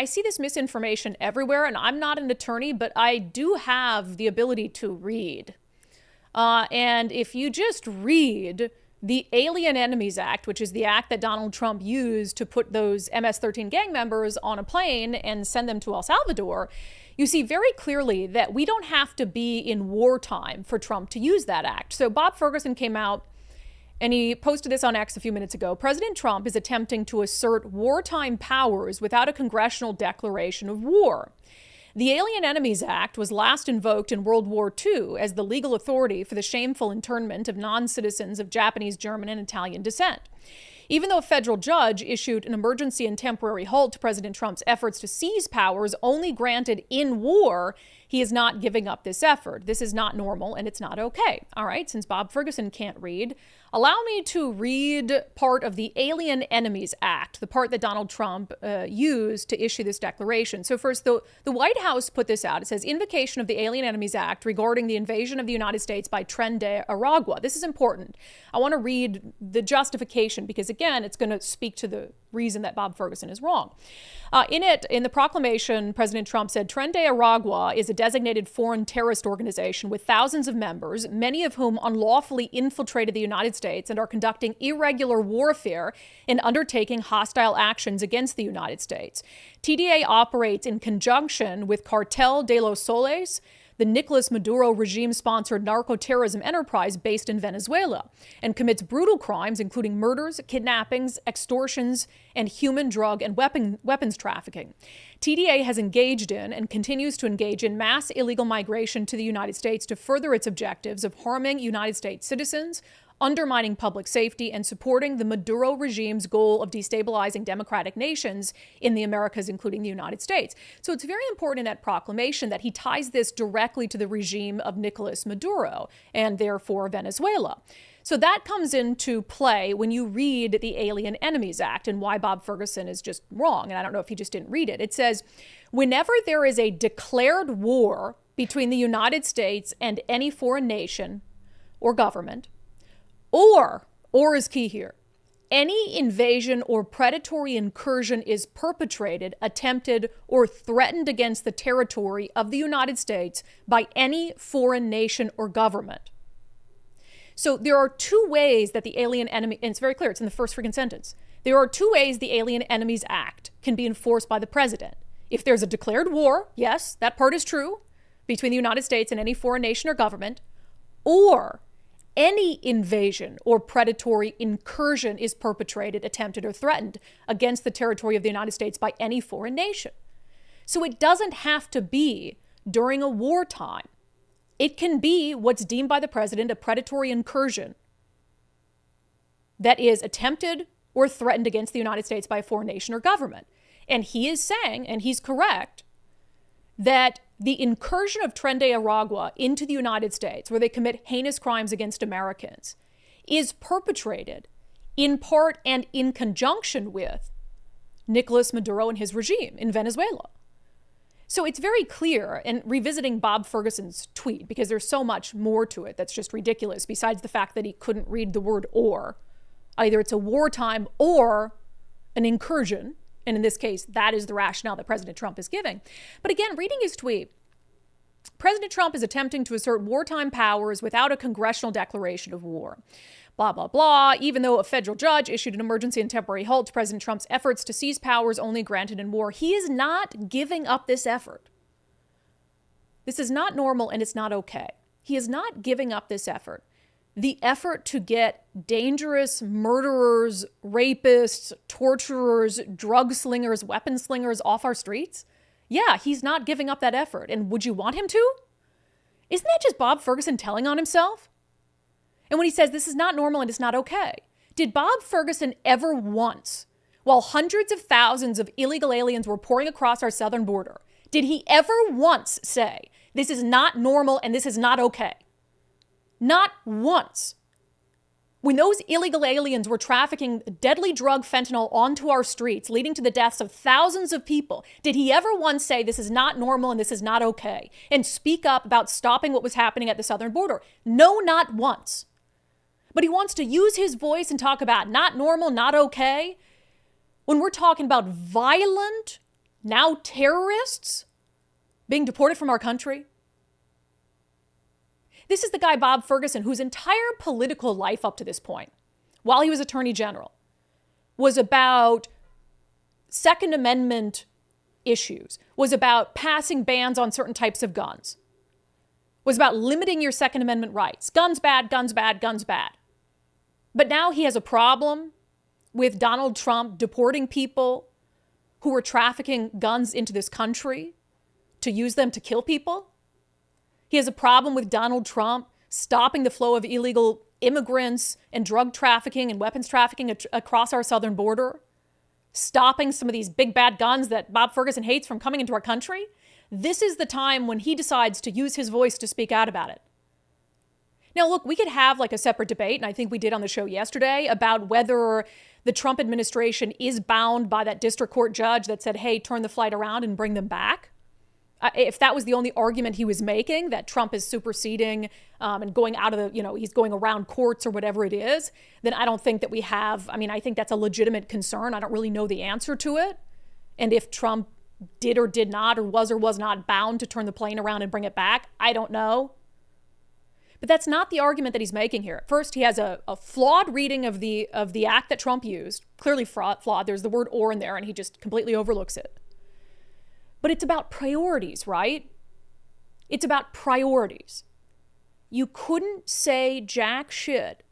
I see this misinformation everywhere, and I'm not an attorney, but I do have the ability to read. And if you just read the Alien Enemies Act, which is the act that Donald Trump used to put those MS-13 gang members on a plane and send them to El Salvador, you see very clearly that we don't have to be in wartime for Trump to use that act. So Bob Ferguson came out and he posted this on X a few minutes ago. President Trump is attempting to assert wartime powers without a congressional declaration of war. The Alien Enemies Act was last invoked in World War II as the legal authority for the shameful internment of non-citizens of Japanese, German, and Italian descent. Even though a federal judge issued an emergency and temporary halt to President Trump's efforts to seize powers only granted in war, he is not giving up this effort. This is not normal and it's not okay. All right, since Bob Ferguson can't read, allow me to read part of the Alien Enemies Act, the part that Donald Trump used to issue this declaration. So first, the White House put this out. It says, invocation of the Alien Enemies Act regarding the invasion of the United States by Tren de Aragua. This is important. I want to read the justification because, again, it's going to speak to the reason that Bob Ferguson is wrong. In the proclamation, President Trump said, Tren de Aragua is a designated foreign terrorist organization with thousands of members, many of whom unlawfully infiltrated the United States and are conducting irregular warfare and undertaking hostile actions against the United States. TDA operates in conjunction with Cartel de los Soles, the Nicolas Maduro regime-sponsored narco-terrorism enterprise based in Venezuela, and commits brutal crimes including murders, kidnappings, extortions, and human, drug, and weapons trafficking. TDA has engaged in and continues to engage in mass illegal migration to the United States to further its objectives of harming United States citizens, undermining public safety, and supporting the Maduro regime's goal of destabilizing democratic nations in the Americas, including the United States. So it's very important in that proclamation that he ties this directly to the regime of Nicolas Maduro and therefore Venezuela. So that comes into play when you read the Alien Enemies Act and why Bob Ferguson is just wrong. And I don't know if he just didn't read it. It says, whenever there is a declared war between the United States and any foreign nation or government, or is key here, any invasion or predatory incursion is perpetrated, attempted, or threatened against the territory of the United States by any foreign nation or government. So there are two ways that the Alien Enemy, and it's very clear, it's in the first freaking sentence. There are two ways the Alien Enemies Act can be enforced by the president. If there's a declared war, yes, that part is true, between the United States and any foreign nation or government, or any invasion or predatory incursion is perpetrated, attempted, or threatened against the territory of the United States by any foreign nation. So it doesn't have to be during a wartime. It can be what's deemed by the president a predatory incursion that is attempted or threatened against the United States by a foreign nation or government. And he is saying, and he's correct, that the incursion of Tren de Aragua into the United States, where they commit heinous crimes against Americans, is perpetrated in part and in conjunction with Nicolas Maduro and his regime in Venezuela. So it's very clear, and revisiting Bob Ferguson's tweet, because there's so much more to it that's just ridiculous, besides the fact that he couldn't read the word or. Either it's a wartime or an incursion. And in this case, that is the rationale that President Trump is giving. But again, reading his tweet, President Trump is attempting to assert wartime powers without a congressional declaration of war. Blah, blah, blah. Even though a federal judge issued an emergency and temporary halt to President Trump's efforts to seize powers only granted in war, he is not giving up this effort. This is not normal and it's not okay. He is not giving up this effort. The effort to get dangerous murderers, rapists, torturers, drug slingers, weapon slingers off our streets? Yeah, he's not giving up that effort. And would you want him to? Isn't that just Bob Ferguson telling on himself? And when he says this is not normal and it's not okay, did Bob Ferguson ever once, while hundreds of thousands of illegal aliens were pouring across our southern border, did he ever once say this is not normal and this is not okay? Not once. When those illegal aliens were trafficking deadly drug fentanyl onto our streets, leading to the deaths of thousands of people, did he ever once say this is not normal and this is not okay, and speak up about stopping what was happening at the southern border? No, not once. But he wants to use his voice and talk about not normal, not okay, when we're talking about violent Now terrorists being deported from our country. This is the guy, Bob Ferguson, whose entire political life up to this point, while he was Attorney General, was about Second Amendment issues, was about passing bans on certain types of guns, was about limiting your Second Amendment rights. Guns bad, guns bad, guns bad. But now he has a problem with Donald Trump deporting people who were trafficking guns into this country to use them to kill people. He has a problem with Donald Trump stopping the flow of illegal immigrants and drug trafficking and weapons trafficking across our southern border, stopping some of these big bad guns that Bob Ferguson hates from coming into our country. This is the time when he decides to use his voice to speak out about it. Now, look, we could have like a separate debate, and I think we did on the show yesterday, about whether the Trump administration is bound by that district court judge that said, hey, turn the flight around and bring them back. If that was the only argument he was making, that Trump is superseding and going out of the, he's going around courts or whatever it is, then I don't think that we have, I think that's a legitimate concern. I don't really know the answer to it. And if Trump did or did not, or was not bound to turn the plane around and bring it back, I don't know. But that's not the argument that he's making here. First, he has a flawed reading of the act that Trump used, clearly flawed. There's the word or in there, and he just completely overlooks it. But it's about priorities, right? It's about priorities. You couldn't say jack shit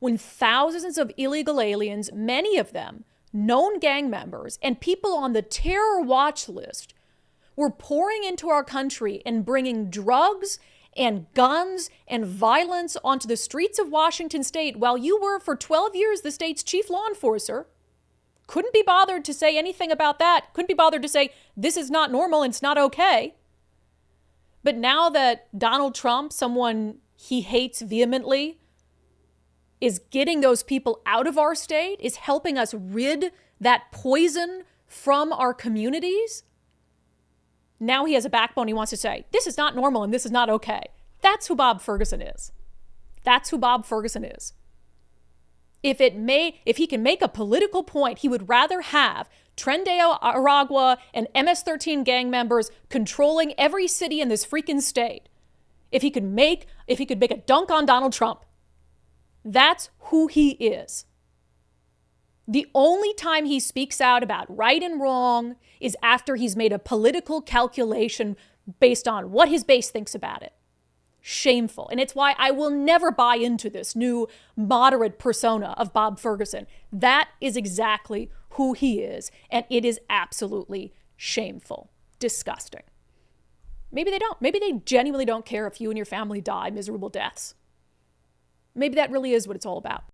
when thousands of illegal aliens, many of them known gang members and people on the terror watch list, were pouring into our country and bringing drugs and guns and violence onto the streets of Washington state while you were for 12 years the state's chief law enforcer. Couldn't be bothered to say anything about that. Couldn't be bothered to say, this is not normal and it's not okay. But now that Donald Trump, someone he hates vehemently, is getting those people out of our state, is helping us rid that poison from our communities, now he has a backbone. He wants to say, this is not normal and this is not okay. That's who Bob Ferguson is. That's who Bob Ferguson is. If he can make a political point, he would rather have Tren de Aragua and MS-13 gang members controlling every city in this freaking state. If he could make a dunk on Donald Trump. That's who he is. The only time he speaks out about right and wrong is after he's made a political calculation based on what his base thinks about it. Shameful. And it's why I will never buy into this new moderate persona of Bob Ferguson. That is exactly who he is. And it is absolutely shameful. Disgusting. Maybe they don't. Maybe they genuinely don't care if you and your family die miserable deaths. Maybe that really is what it's all about.